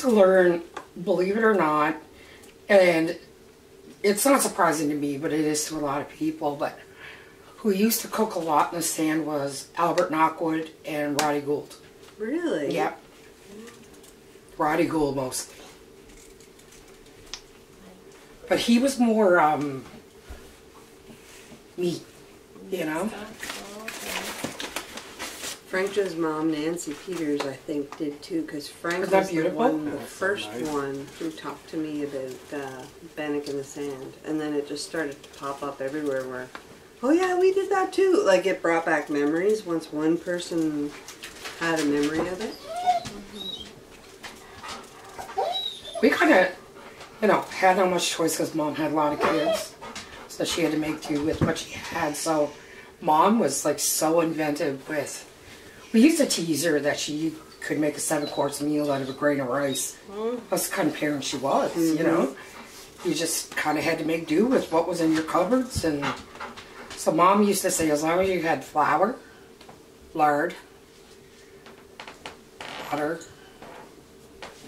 to learn, believe it or not, and it's not surprising to me, but it is to a lot of people, but who used to cook a lot in the sand was Albert Knockwood and Roddy Gould. Really? Yep. Roddy Gould mostly. But he was more meat, you know? Frank Joe's mom, Nancy Peters, I think, did too, because Frank Isn't that was beautiful? the first one who talked to me about Bannock in the Sand. And then it just started to pop up everywhere where, oh yeah, we did that too. Like, it brought back memories once one person had a memory of it. We kind of, you know, had not much choice because Mom had a lot of kids. So she had to make do with what she had. So Mom was like so inventive with, we used to tease her that she could make a 7-course meal out of a grain of rice. That's the kind of parent she was, you know. You just kind of had to make do with what was in your cupboards. And so Mom used to say, as long as you had flour, lard, butter,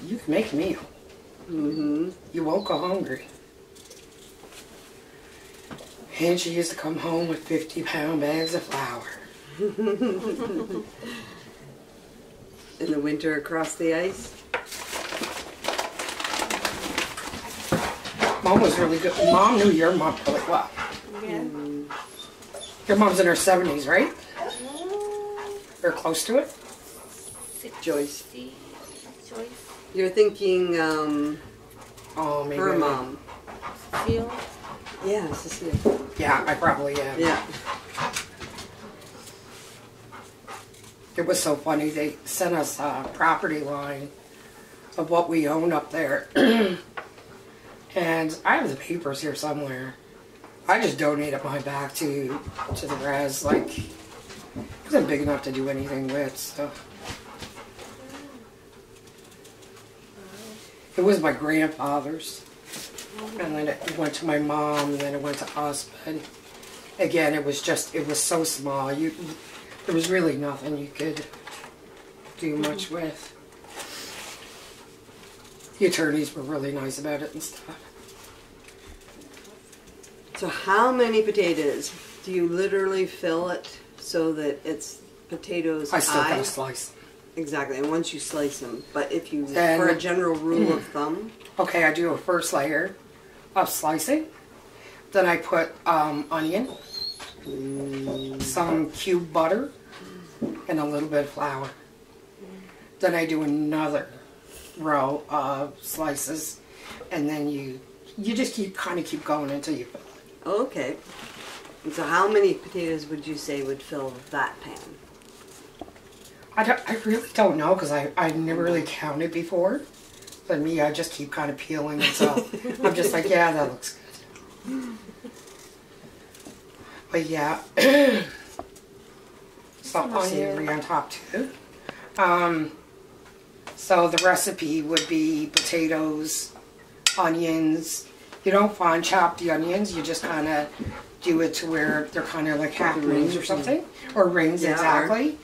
you can make a meal. You won't go hungry. And she used to come home with 50-pound bags of flour. In the winter across the ice. Mom was really good. Mom knew your mom really well. Yeah. Your mom's in her 70s, right? Or close to it? Joyce. Joyce. You're thinking Oh, maybe. her mom. Cecile. Yeah, Cecile. Yeah, I probably am. Yeah. It was so funny. They sent us a property line of what we own up there. And I have the papers here somewhere. I just donated mine back to the res. Like, it wasn't big enough to do anything with, so. It was my grandfather's. And then it went to my mom, and then it went to us. But again, it was so small. There was really nothing you could do much with. The attorneys were really nice about it and stuff. So how many potatoes? Do you literally fill it so that it's potatoes I still high? gotta slice them. Exactly, and once you slice them. But if you, And- for a general rule of thumb, Okay, I do a first layer of slicing. Then I put onion, some cubed butter, and a little bit of flour. Then I do another row of slices, and then you just keep going until you fill it. okay. And so how many potatoes would you say would fill that pan? I really don't know because I've never really counted before. But me, I just keep kind of peeling it, so I'm just like, yeah, that looks good. But yeah, some onion on top too. So the recipe would be potatoes, onions. You don't fine chop the onions, you just kind of do it to where they're kind of like half rings or something. Or rings, Yeah. exactly.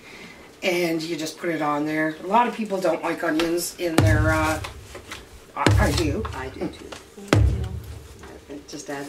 And you just put it on there. A lot of people don't like onions in their, I do. I do too. It just adds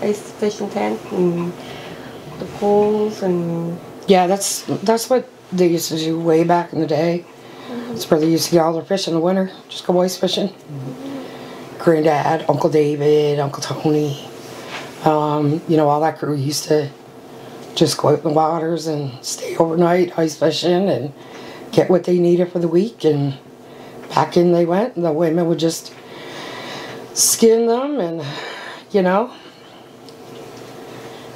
ice fishing tent and the poles and... Yeah, that's what they used to do way back in the day. That's where they used to get all their fish in the winter. Just go ice fishing. Granddad, Uncle David, Uncle Tony, you know, all that crew used to just go out in the waters and stay overnight ice fishing and get what they needed for the week, and back in they went, and the women would just skin them and, you know,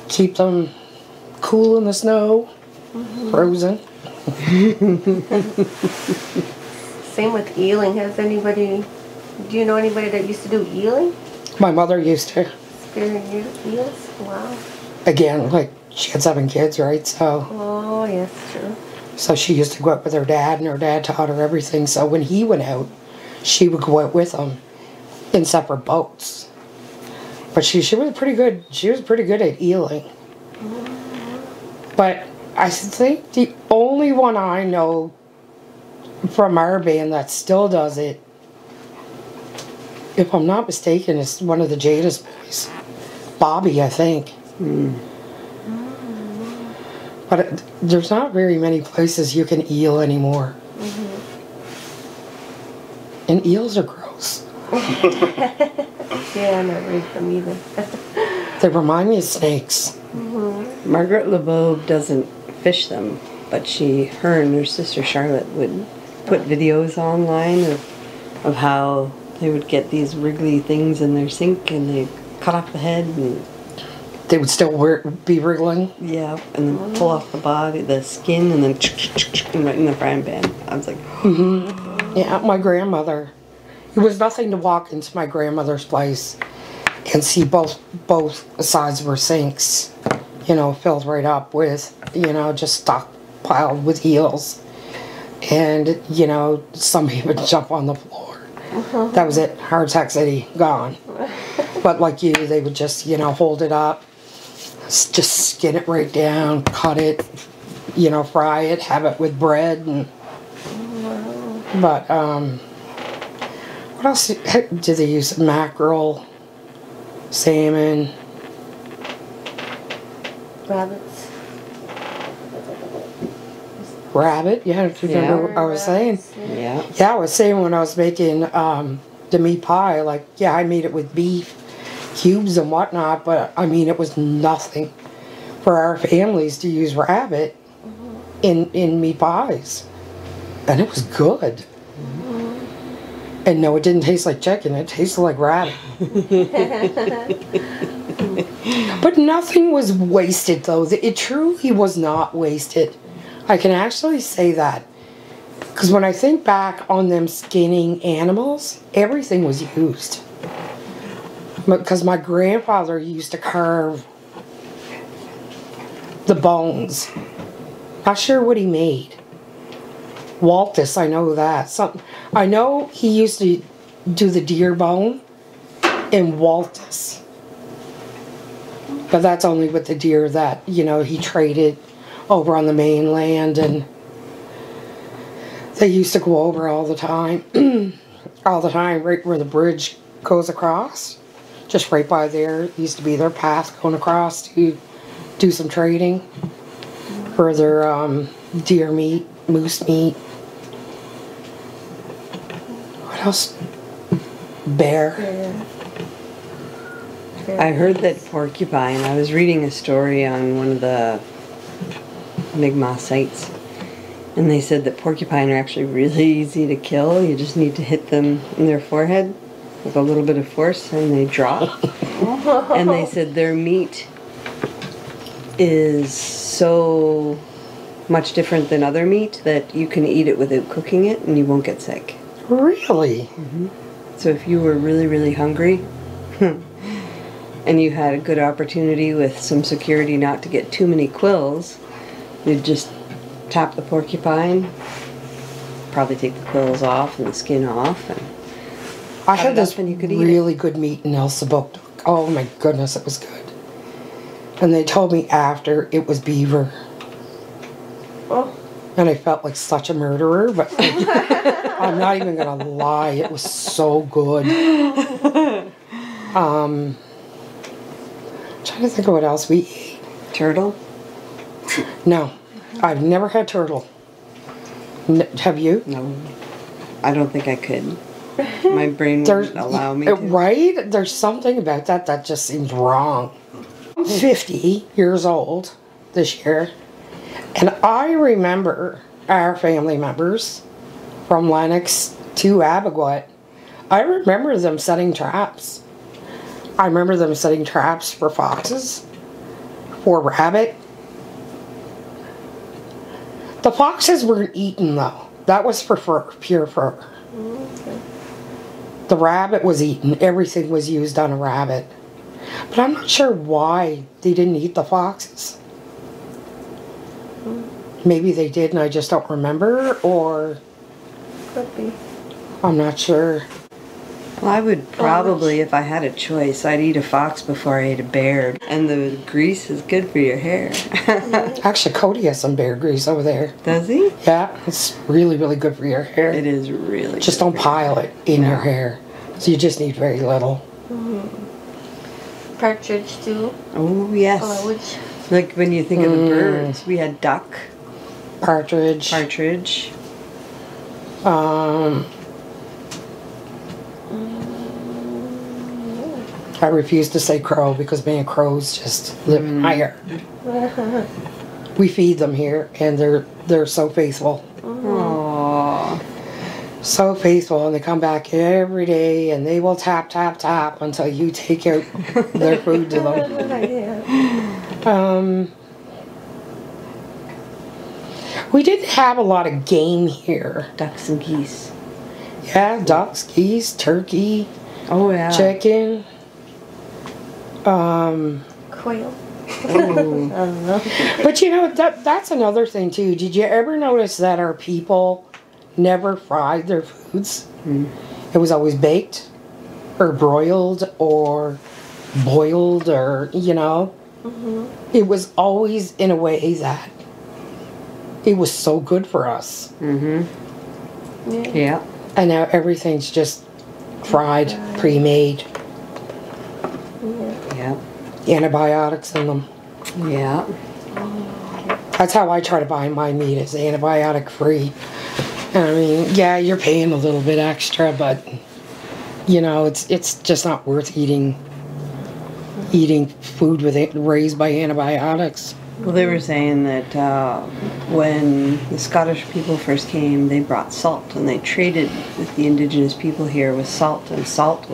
keep them cool in the snow, frozen. Same with eeling. Do you know anybody that used to do eeling? My mother used to. Spearing eels? Wow. Again, like, she had 7 kids, right? So. Oh, yes, true. So she used to go out with her dad, and her dad taught her everything. So when he went out, she would go out with him in separate boats. But she was pretty good. She was pretty good at eeling. But I think the only one I know from our band that still does it, if I'm not mistaken, is one of the Jada's boys. Bobby, I think. But there's not very many places you can eel anymore. And eels are gross. Yeah, I never eat them either. They remind me of snakes. Margaret LeBeau doesn't fish them, but her and her sister Charlotte would put videos online of how they would get these wriggly things in their sink and they'd cut off the head and They would still be wriggling. yeah, and then pull off the body, the skin, and then right in the frying pan. I was like, Yeah, my grandmother. It was nothing to walk into my grandmother's place and see both sides of her sinks, you know, filled right up with, you know, just stockpiled with eels. And, you know, somebody would jump on the floor. That was it. Heart attack city, gone. But like you, they would just, you know, hold it up, just skin it right down, cut it, you know, fry it, have it with bread. And, but, what else do they use? Mackerel, salmon. Rabbits. Rabbit, yeah, if you remember what I was saying. yeah. Yeah, I was saying when I was making the meat pie, like, yeah, I made it with beef cubes and whatnot, but I mean, it was nothing for our families to use rabbit in meat pies. And it was good. And no, it didn't taste like chicken, it tasted like rabbit. But nothing was wasted, though. It truly was not wasted. I can actually say that. Because when I think back on them skinning animals, everything was used. Because my grandfather used to carve the bones. Not sure what he made. Waltus, I know that. I know he used to do the deer bone in Waltus. But that's only with the deer that, you know, he traded over on the mainland, and they used to go over all the time. All the time, right where the bridge goes across. Just right by there used to be their path going across to do some trading for their deer meat, moose meat. What else? Bear. I heard that porcupine, I was reading a story on one of the Mi'kmaq sites, and they said that porcupine are actually really easy to kill. You just need to hit them in their forehead with a little bit of force and they drop. And they said their meat is so much different than other meat that you can eat it without cooking it and you won't get sick. Really? So if you were really, really hungry and you had a good opportunity with some security not to get too many quills, you'd just tap the porcupine, probably take the quills off and the skin off, and I had this and you could eat really good meat in El Sabok. Oh my goodness, it was good. And they told me after it was beaver. Oh. And I felt like such a murderer, but I'm not even gonna lie, it was so good. I'm trying to think of what else we ate. Turtle? No, I've never had turtle. Have you? No. I don't think I could. My brain wouldn't allow me to. Right? There's something about that that just seems wrong. I'm 50 years old this year, and I remember our family members from Lennox to Abeguet. I remember them setting traps. I remember them setting traps for foxes, for rabbit. The foxes weren't eaten though. That was for fur, pure fur. Okay. The rabbit was eaten. Everything was used on a rabbit. But I'm not sure why they didn't eat the foxes. Maybe they did and I just don't remember, or... Could be. I'm not sure. Well, I would probably, if I had a choice, I'd eat a fox before I ate a bear. And the grease is good for your hair. Actually, Cody has some bear grease over there. Does he? Yeah, it's really, really good for your hair. It is really Just good don't for your pile it in your hair. So you just need very little. Partridge too. Oh, yes. Which? Like when you think of the birds, we had duck, Partridge. partridge. I refuse to say crow because me and crows just live higher. We feed them here and they're so faithful. Aww. So faithful, and they come back every day and they will tap, tap, tap until you take out their food to them. We didn't have a lot of game here. Ducks and geese. Yeah, ducks, geese, turkey, Oh, yeah. chicken. Quail. I don't know. But you know, that's another thing too. Did you ever notice that our people never fried their foods? It was always baked or broiled or boiled, or you know, it was always in a way that it was so good for us. Yeah. And now everything's just fried, pre-made, Yeah. antibiotics in them. Yeah. That's how I try to buy my meat, is antibiotic free. I mean, yeah, you're paying a little bit extra, but you know, it's just not worth eating food raised by antibiotics. Well, they were saying that when the Scottish people first came, they brought salt, and they traded with the indigenous people here with salt, and salt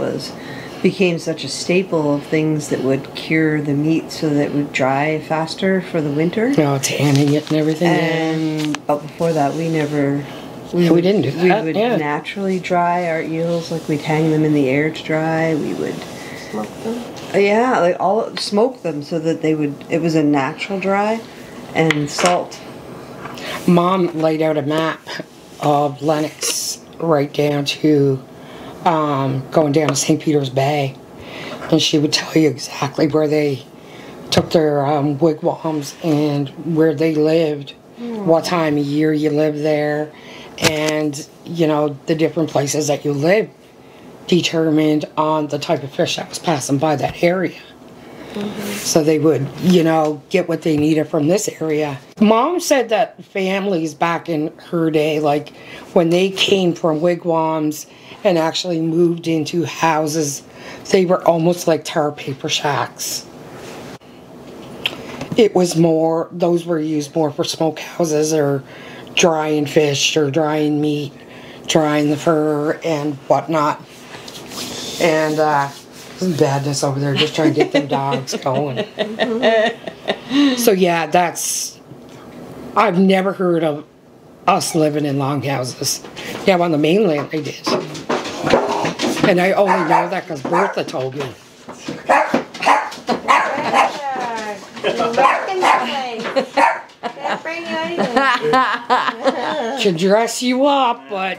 became such a staple of things that would cure the meat so that it would dry faster for the winter. You know, tanning it and everything. But before that, we didn't do that. We would naturally dry our eels, like we'd hang them in the air to dry. We would Smoke them. Yeah, like smoke them so that it was a natural dry, and salt. Mom laid out a map of Lennox right down to going down to St. Peter's Bay, and she would tell you exactly where they took their wigwams and where they lived, what time of year you lived there, and you know, the different places that you lived determined on the type of fish that was passing by that area. So they would, you know, get what they needed from this area. Mom said that families back in her day, like when they came from wigwams and actually moved into houses, they were almost like tar paper shacks. It was more, those were used more for smokehouses or drying fish or drying meat, drying the fur and whatnot. And some badness over there, just trying to get them dogs going. So yeah, I've never heard of us living in longhouses. Yeah, on the mainland they did. And I only know that because Bertha told me. Can't bring you anything. Should dress you up, but